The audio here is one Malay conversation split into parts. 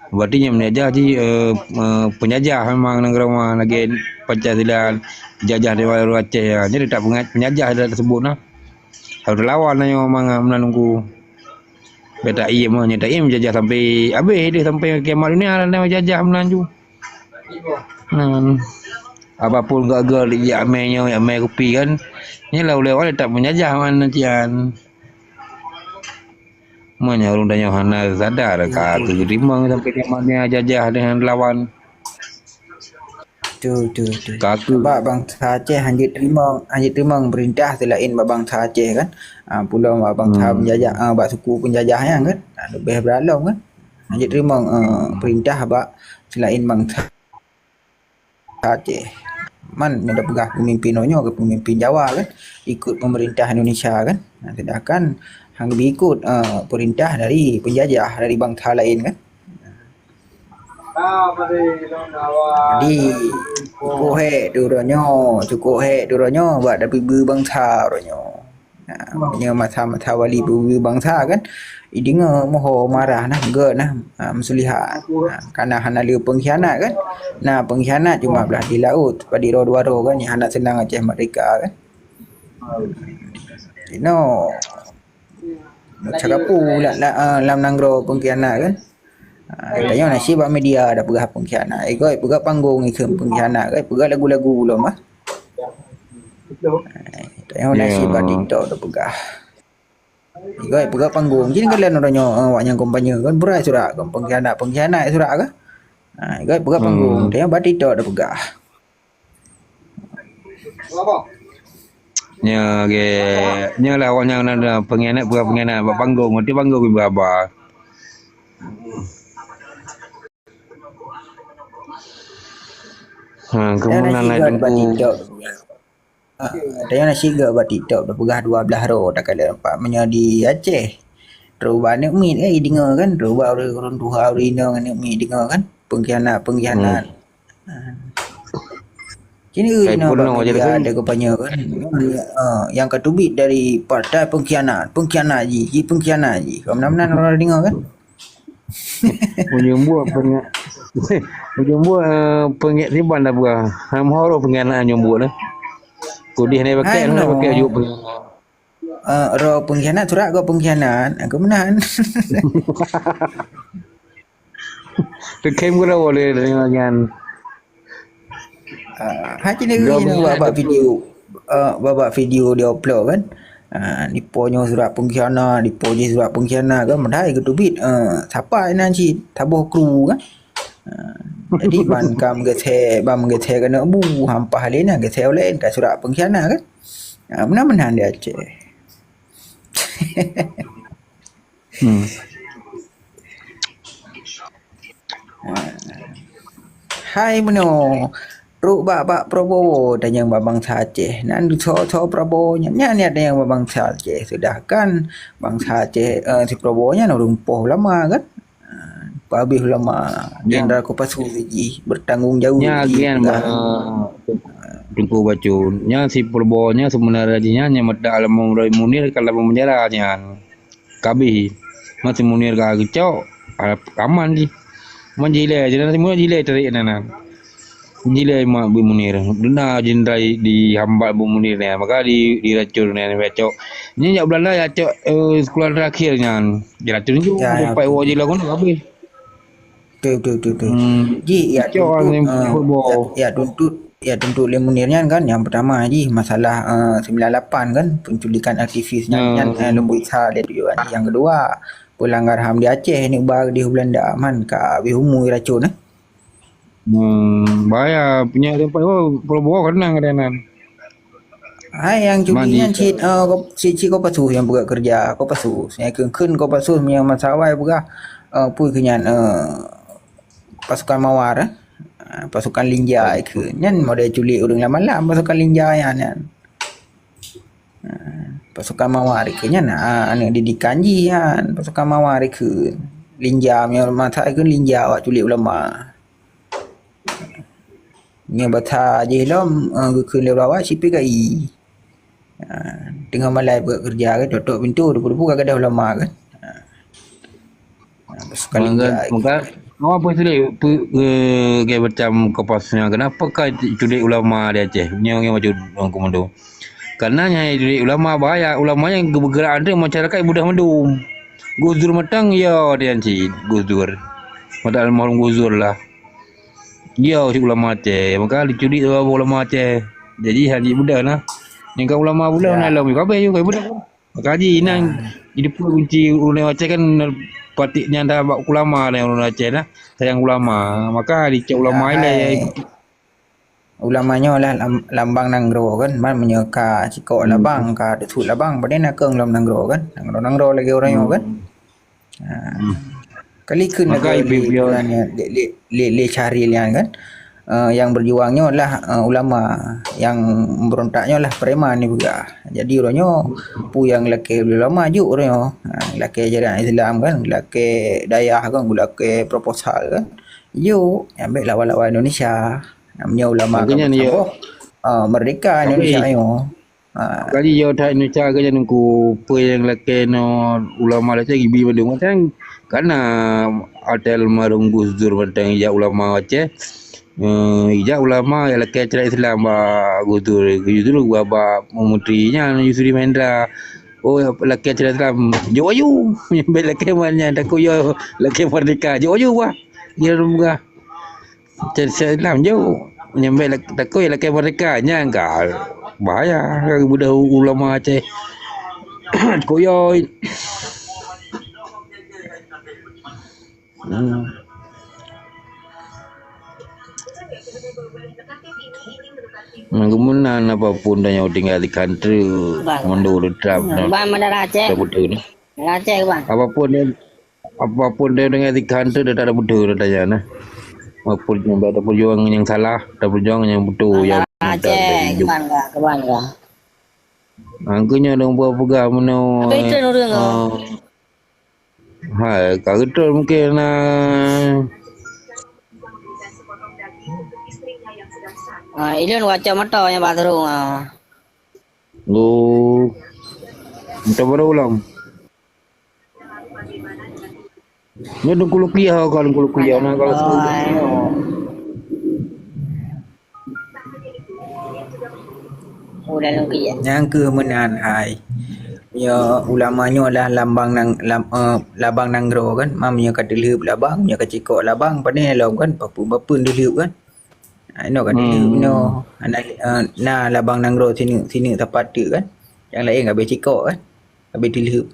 Berarti yang menjajah di penjajah memang negara rumah lagi Pancasila jajah di luar Aceh ya. Jadi tak penjajah dah tersebut nah. Harus lawan nanya memang menunggu. Beta iya mah nyata iya menjajah sampai habis dia sampai kiamat dunia lah menjajah menanju. Nah, apapun gagal di amenya amai kopi kan. Ni lah oleh tak menjajah mana cian. Mana orang tanya hana sadar ka tu rimang sampai kiamatnya jajah dengan lawan. Tu. Kaku Sebab bangsa Aceh hanya terima perintah selain bangsa Aceh kan. Pulau bangsa penjajah bak suku penjajah yang kan. Lebih beralong kan. Hanya terima perintah bak selain bangsa Aceh. Man ni dah pegah pemimpinnya ke pemimpin Jawa kan. Ikut pemerintah Indonesia kan. Sedangkan hang ikut perintah dari penjajah dari bangsa lain kan. Jadi cukup duronyo buat tapi berbangsa duronyo. Punya masa-masa wali berbangsa kan. Dengar moho marah nah ge nah mensulihat. Karena hana liu pengkhianat kan. Nah pengkhianat cuma belah di laut pada ro-dua-ro kan yang hana senang Aceh merdeka kan. Cakap pula lam nanggro pengkhianat kan. Tanya nasib media dah pegah pengkhianat. Kau pegah panggung ikut pengkhianat kan. Pegah lagu-lagu belum ah. Tanya nasib TikTok dah pegah. Kau pegah panggung. Jadi kalian orangnya awak yang kompanya kan berai surat kan pengkhianat surat kan. Kau pegah panggung. Tanya TikTok dah pegah. nya lah orang yang ada pengkhianat buat panggung nanti panggung berapa. Kemudian naik tunggu. Tanya nasi ke buat TikTok dah pegah 12 roh tak kala nampak menjadi Aceh. Terubah ni mi dengar kan. Terubah orang Tuhan orang ni mi dengar kan. Pengkhianat. Kini ada kepanya kan. Yang ketubit dari partai pengkhianat ji. Kau mana-mana orang dengar kan. Ujung buat pengit riban dah buah. Ham horo pengkhianat ujung buat dah. Kudih ni pakai juga pengkhianat. Roh pengkhianat surat kau pengkhianat. Aku menahan. Tekem kau dah boleh dengan Haji negeri ni babak video dia upload kan. Diponyo surat pengkhianat, dipoje surat pengkhianat kan mendai ketubit siapa yang nanti tabuh kru kan. Jadi ban kam gethe kena bu hampah lain gethe oleh kat surat pengkhianat kan. Benar-benar dia Aceh. Hai meno. Ruk bak Prabowo dan yang bangsa Aceh. Nan so Prabowo nya ada yang bangsa Aceh. Sedangkan bangsa Aceh si Prabowo nya rumpuh lama kan. Habis lama Jenderal Kopassus Fiji bertanggung jawab Tunggu bacu. Nya si Prabowo nya sebenarnya nya meda alam Munir kalau penjara nya. Kabi masih Munir ka kecok aman di. Menjile jenderal semua jile tarik nana. Jile mak Bu Munir. Dena jenderal di hambat Bu Munir ni. Maka diracun ni becok. Ni jak Belanda ya cok sekolah terakhirnya. Diracun tu sampai wajib lagun habis. Betul. Ji tuntut Le Munirnya kan yang pertama ji masalah 98 kan penculikan aktivisnya Lembu Isa dia tu kan. Yang kedua pelanggar HAM di Aceh ni ubah di Belanda man ka bihumu racun bahaya punya tempat Prabowo kenang kedenan. Yang cubinya si Kopassus yang buat kerja Kopassus. Yang keun Kopassus punya masalah buka pui kenyan pasukan Mawar pasukan Linjai ke nyan model culik urang malam pasukan Linjai kan pasukan Mawar ke nyan anak didikan ji kan pasukan Mawar ke Linjai punya masa ke Linjai awak culik ulama nya bata je lom ke lewat CPKI tengah malai buat kerja kan tutup pintu debu-debu kagak ada ulama kan pasukan Linjai Apa sulit kayak macam kopasnya kenapakah culik ulama di Aceh? Yang macam orang komando. Karena yang culik ulama bahaya, ulama yang bergerak ada masyarakat yang mudah mendung. Gus Dur matang ya dia Cik Gus Dur. Mata almarhum Gus Dur lah. Dia si ulama Aceh. Maka diculik tu ulama Aceh. Jadi haji mudah lah. Yang kau ulama pula nak lalu kabeh you kau mudah. Maka haji nang jadi kunci ulama Aceh kan patiknya dah bak ulama lah ulama Aceh lah. Sayang ulama. Maka dicek ulama ile Ulamanya lah lambang nanggro kan, man menyeka cikok labang ka detut labang baden nak keung lam nanggro kan. Nanggro lagi orang yo kan. Kali kun Maka le cari lian kan. Yang berjuangnya lah ulama, yang memberontaknya lah preman ni juga. Jadi orangnya pu yang laki ulama ju orangnya. Laki ajaran Islam kan, laki dayah kan, laki proposal kan. Ju ambil lawan-lawan Indonesia. Namanya ulama kan merdeka Indonesia yo. Kali yo tak Indonesia ke jangan ku pe yang laki no ulama lah cari bi bandung kan karena hotel marung Gus Dur bentang ya ulama Aceh. Ijak ulama yang laki acara Islam Gus Dur ba menterinya Yusri Mahendra. Oh laki acara Islam jo ayu nyambil laki mana tak yo laki merdeka jo ayu wah dia rumah acara Islam jo nyambil takut ya laki merdeka nya enggak bahaya budak ulama Aceh koyoy. Kemudian apapun dan yang tinggal di country menurut Trump Bang mana Aceh? betul ni. Aceh bang. Apapun dia dengan di country dia tak ada betul tanya nah. Apapun yang ada perjuangan yang salah, ada perjuangan yang betul yang Aceh kemana? Angkunya dong buat pegang meno. Apa itu nurung Hai, kagetul mungkin ilun wajah mata yang bathroom lu minta berulang. Ni dong kuliah kalau kuliah nah kalau udah lagi ya. Yang ke menan hai. Ya ulamanya lah labang nanggro kan. Mamnya kat dileup labang, nya kat cikok labang pandai law kan. Bapun dileup kan. Ino kat dileup no. Na labang nanggro sini tempat tu kan. Yang lain enggak be cikok kan. Habis dileup.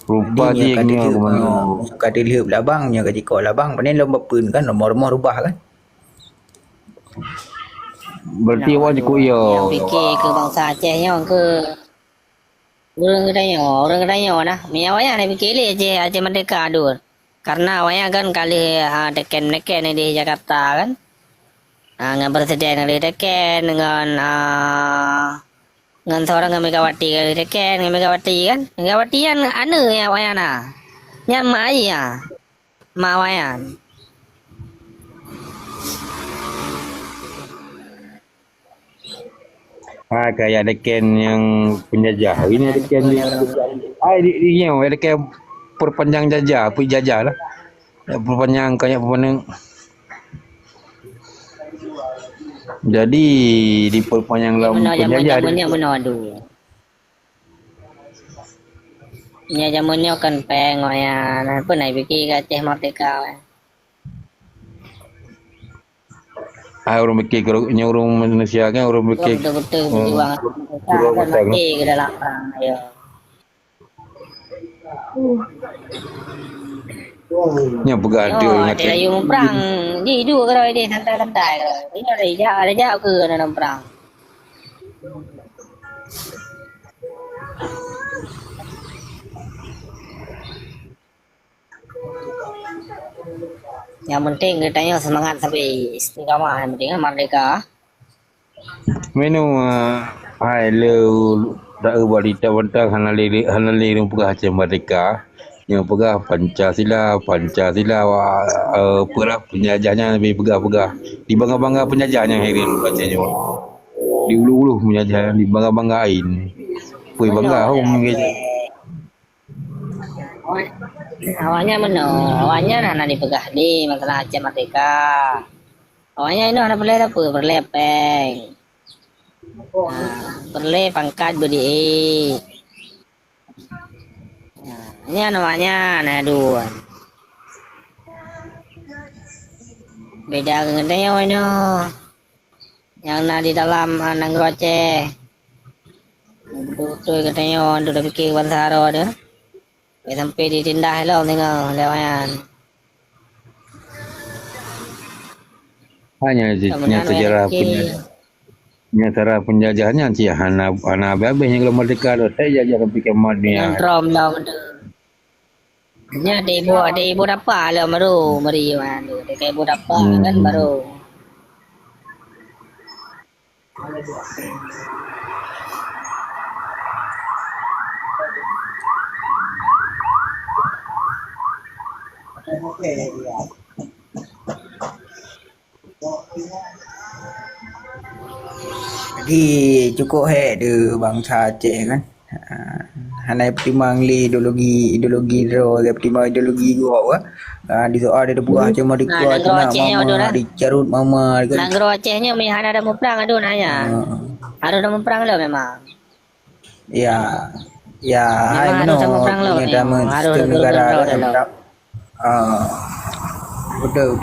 rupa dia ni kat dileup labang, nya kat cikok labang pandai law bapun kan. Rumah rubah kan. berarti awak ikut ya. Yang fikir ke bangsa Aceh yang ke orang kedanya nah. Minyak wayang nak fikir Aceh merdeka dulu. Karena wayang kan kali teken di Jakarta kan. Dengan presiden kali teken dengan seorang Megawati kali teken dengan Megawati kan. Megawati kan anu ya wayang nah. Yang mak aja. Mak wayang. Kayak deken yang penjajah. Ini deken dia. Dia deken perpanjang jajah, jajah lah. Perpanjang kayak perpanjang. Jadi di perpanjang dalam penjajah. Benar dulu. Nya zamannya kan peng wayang. Apa nak fikir Aceh merdeka. Orang mikir orang manusia kan orang mikir betul berjuang mati ke dalam perang ya. Nya begadul Ada yang perang di dua kalau dia santai-santai kalau ini ada jauh ke dalam perang. Yang penting kitanya semangat sampai istiqamah, yang penting merdeka. Menu ai lu dak balita bentang hanali rum pegah Aceh merdeka. Yang pegah Pancasila perah penjajahnya lebih pegah. Di bangga-bangga penjajahnya Herin bacanya. Di ulu-ulu penjajah di bangga-banggain. Pui bangga hong Awalnya mana? Awalnya nak dipegah di masalah Aceh Merdeka. Awalnya ini ada boleh apa? Berlepeng. Boleh pangkat budi. Ini namanya nah dua. Beda dengan ini. Yang nak di dalam Nanggro Aceh. Betul katanya udah fikir Bansaro dia. Sampai ditindah lo tengok lewayan. Hanya sejarah penjajahannya sih hana habis yang kalau merdeka tu saya jajah ke Madinah. Yang drum lah betul. Nya ada ibu apa lah baru mari man. Dekat ibu apa kan baru. Jadi cukup de bangsa Aceh kan. Hanai pertimbang li ideologi ro ke pertimbang ideologi gua di soal ada buah cuma di kuat mama di carut mama kan. Nanggro Acehnya mi hana ada memperang aduh nanya. Ada memperang lo memang. Ya hai no kita sistem negara betul.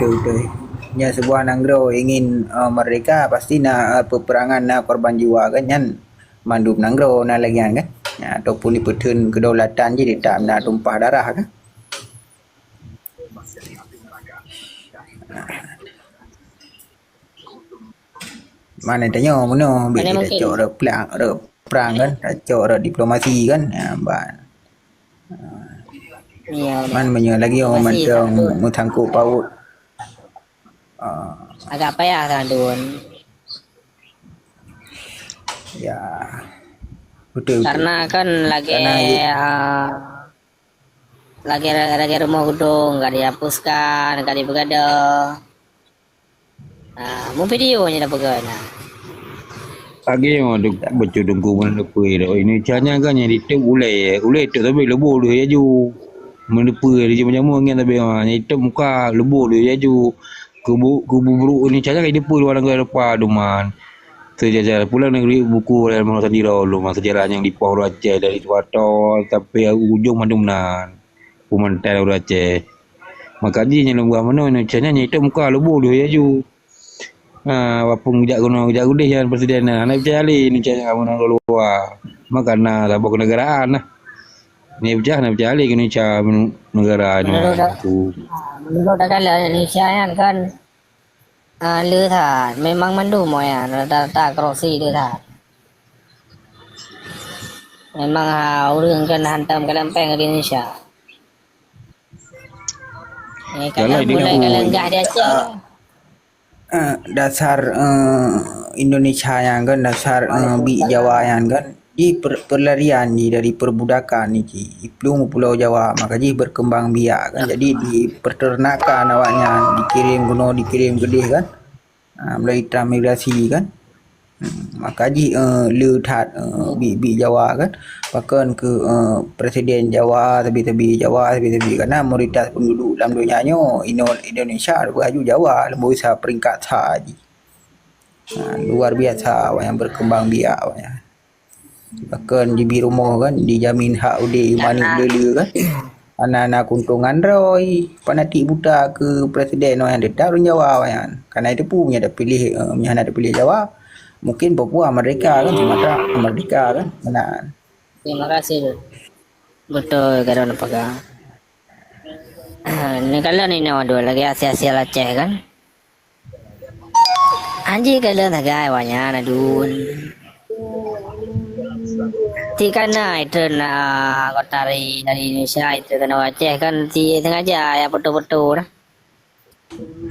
Nya sebuah nanggro ingin merdeka pasti nak peperangan nak korban jiwa kan nyan mandum nanggro na lagian kan. Ya, ataupun dipertun kedaulatan je dia tak nak tumpah darah kan. Mana tanya mana bila dia cok perang kan, cok diplomasi kan. Ya, man menyo lagi orang macam mutangkuk paut. Agak payah kan Dun. Ya. Betul. Karena kan lagi rumah gedung enggak dihapuskan, enggak dibegadah. Mau videonya dah begadah. Lagi yang ada baca dengku mana lepui dah. Ini caranya kan yang itu ulai tu tapi lebu dia ju. Melepui dia macam ngin tapi itu muka lebu dia ju. Kubu buruk ni caranya dia lepui luar negara depan duman. Sejarah pula negeri buku dalam masa dulu masa sejarah yang di Pulau Aceh dari Suato sampai ujung Mandunan Pumantai Aceh. Maka dia yang buat mana caranya itu muka lebu dia ju. Wapung jak gudih yang presiden nak berjali ni caranya kamu nak luar. Makana tak bawa kenegaraan lah. Ni berjah nak berjali ke ni cara negara ni. Menurut kalau Indonesia kan lừa thả memang mandu moya tak krosi lừa thả memang urang kan hantam ke lempeng ke Indonesia kalau mulai kalau enggak dia dasar Indonesia yang kan dasar bi Jawa yang kan di perlarian ni dari perbudakan ni Iplung Pulau Jawa maka ji berkembang biak kan jadi di peternakan awaknya dikirim gedih kan melalui transmigrasi kan maka ji leutat bi Jawa kan bahkan ke presiden Jawa tebi-tebi Jawa tebi-tebi karena mayoritas penduduk dalam dunianya Indonesia baju Jawa lebih besar peringkat haji luar biasa awak yang berkembang biak awaknya bahkan di rumah kan dijamin hak udik mani dulu kan anak-anak kuntungan roy panatik buta ke presiden yang dekat orang Jawa kan karena itu pun ada pilih ada pilih Jawa mungkin Papua Merdeka kan Sumatera Merdeka kan benar. Terima kasih betul kalau nak pegang ni kalau ni nak dua lagi Asia Aceh kan anjing kalau nak gay banyak nak dun Tikana itu kota dari Indonesia itu kena Aceh kan di tengah aja ya betul-betul lah.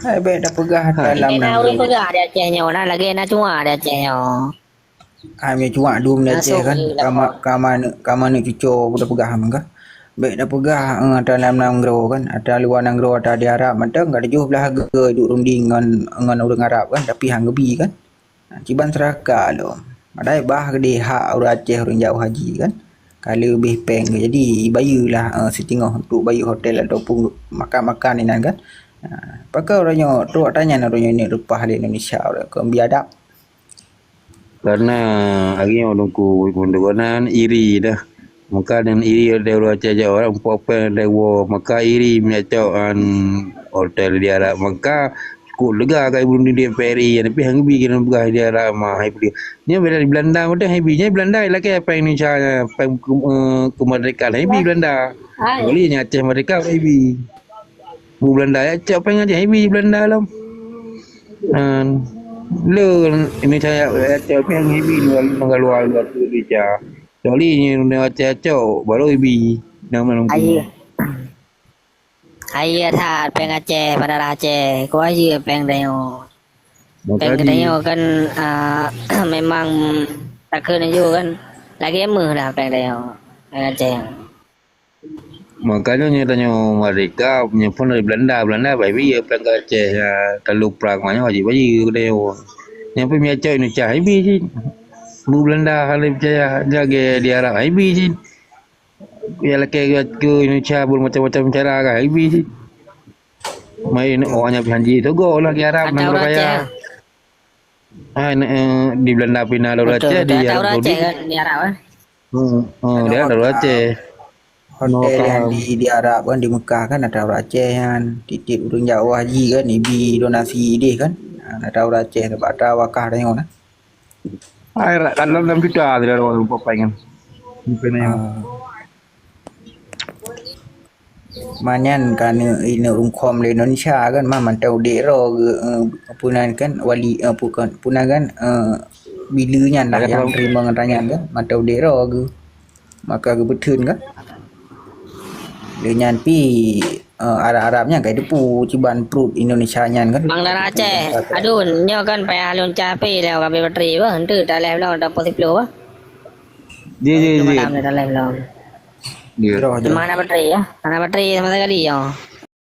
Hai baik dah pegah dalam nama. Kita pegah ada Acehnya orang lagi nak cuma ada Acehnya. Kami cuma dua menit Aceh kan. Kama nak cucu udah pegah mangga. Baik dah pegah dalam Nanggro kan. Ada luar Nanggro ada di Arab macam enggak ada jauh belah duduk runding dengan orang Arab kan tapi hang gebi kan. Ciban Seraka lo. Ada bah gede hak orang Aceh orang jauh haji kan. Kali lebih peng ke. Jadi bayarlah setengah untuk bayar hotel ataupun makan-makan ni kan. Pakai orangnya tu tanya orangnya ni rupah di Indonesia orang ke biadab. Karena hari orang ku munduran iri dah. Maka dan iri ada orang caja orang popel ada maka iri menyacauan hotel dia Arab maka kul lega kai bunuh dia peri tapi hang bi kena begah dia Arab mah hai dia. Ni bela di Belanda udah hai bi nya Belanda lagi apa Indonesia apa kemerdekaan hai bi Belanda. Boleh nya Aceh merdeka hai bi. Bu Belanda ya cak apa ngaji hai bi Belanda lam. Le ini saya Aceh apa yang hai bi luar tu dia. Jadi ni Aceh baru hai bi nama long. Ai tha peng Aceh pada Aceh ko ai peng dayo peng dayo kan memang tak kena juga kan lagi emeh dah peng dayo peng Aceh. Makanya ni tanya mereka punya phone dari Belanda baik bi peng Aceh terlalu perang mana wajib bagi dia. Yang pun Aceh Indonesia hai bi je. Bu Belanda halai percaya jaga di Arab hai bi je. Ya laki ke Indonesia pun macam-macam cara kan hai bi je. Main orangnya janji tu go lah ke Arab nak kaya. Di Belanda pindah Daur Aceh di Arab Saudi. Kan di Arab kan. Dia Daur Aceh. Hotel yang di Arab kan di Mekah kan ada orang Aceh kan titip urang jauh haji kan ibi donasi dia kan ada orang Aceh sebab ada wakah dia kan. Ai dalam kita ada orang lupa pengen. Manyan kan ini rungkom di Indonesia kan mah mantau dero punan kan wali bukan punan kan bilanya lah yang terima ngatanya kan mantau dero ke maka ke betul kan dengan pi Arab-Arabnya kayak depu ciban perut Indonesia nyan kan Bang Dara Aceh aduh nyo kan payah lun cape dah kabe bateri bah henteu dah live long dah positif bah Dia dah live long dia mana bateri ya mana bateri sama sekali ya